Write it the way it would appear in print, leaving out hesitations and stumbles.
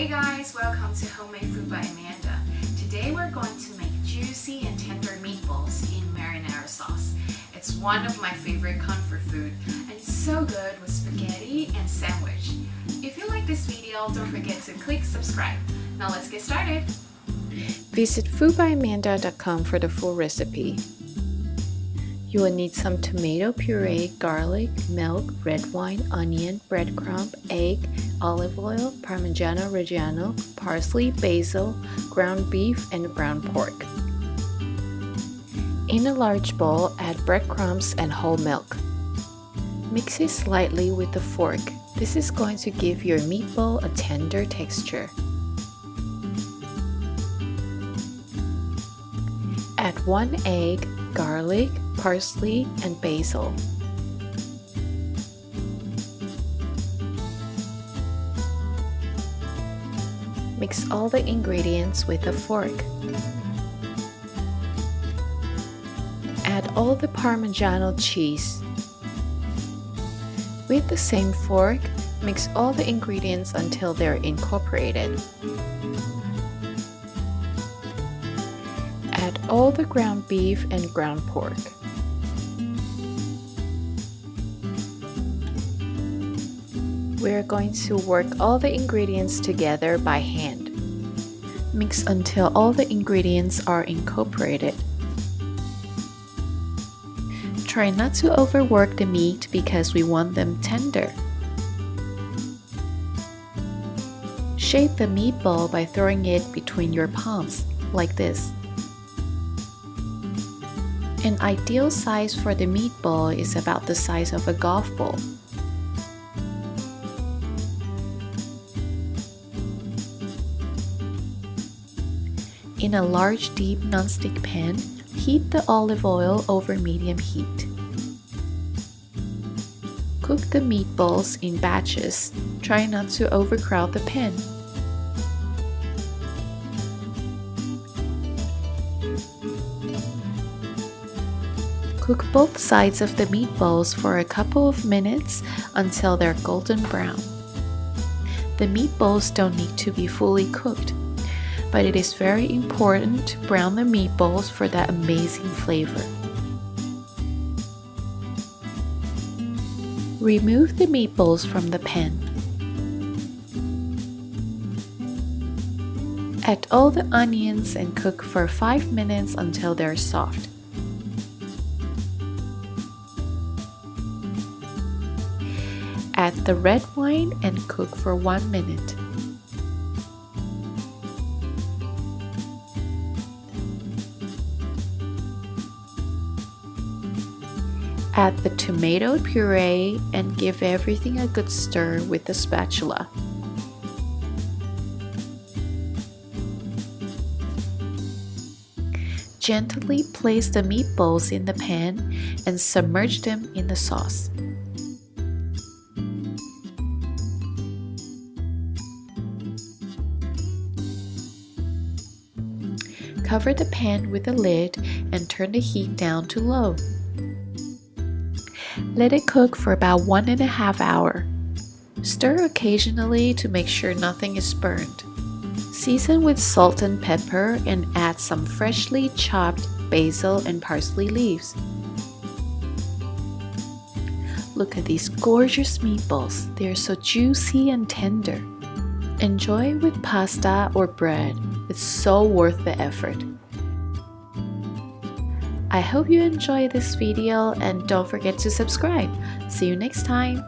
Hey guys, welcome to Homemade Food by Amanda. Today we're going to make juicy and tender meatballs in marinara sauce. It's one of my favorite comfort food and it's so good with spaghetti and sandwich. If you like this video, don't forget to click subscribe. Now let's get started. Visit foodbyamanda.com for the full recipe. You will need some tomato puree, garlic, milk, red wine, onion, breadcrumb, egg, olive oil, parmigiano reggiano, parsley, basil, ground beef, and ground pork. In a large bowl, add breadcrumbs and whole milk. Mix it slightly with a fork. This is going to give your meatball a tender texture. Add 1 egg, garlic, parsley, and basil. Mix all the ingredients with a fork. Add all the Parmigiano cheese. With the same fork, mix all the ingredients until they're incorporated. Add all the ground beef and ground pork. We're going to work all the ingredients together by hand. Mix until all the ingredients are incorporated. Try not to overwork the meat because we want them tender. Shape the meatball by throwing it between your palms, like this. An ideal size for the meatball is about the size of a golf ball. In a large deep non-stick pan, heat the olive oil over medium heat. Cook the meatballs in batches. Try not to overcrowd the pan. Cook both sides of the meatballs for a couple of minutes until they're golden brown. The meatballs don't need to be fully cooked, but it is very important to brown the meatballs for that amazing flavor. Remove the meatballs from the pan. Add all the onions and cook for 5 minutes until they're soft. Add the red wine and cook for 1 minute. Add the tomato puree and give everything a good stir with the spatula. Gently place the meatballs in the pan and submerge them in the sauce. Cover the pan with a lid and turn the heat down to low. Let it cook for about 1.5 hours. Stir occasionally to make sure nothing is burned. Season with salt and pepper and add some freshly chopped basil and parsley leaves. Look at these gorgeous meatballs. They are so juicy and tender. Enjoy with pasta or bread. It's so worth the effort. I hope you enjoyed this video and don't forget to subscribe. See you next time.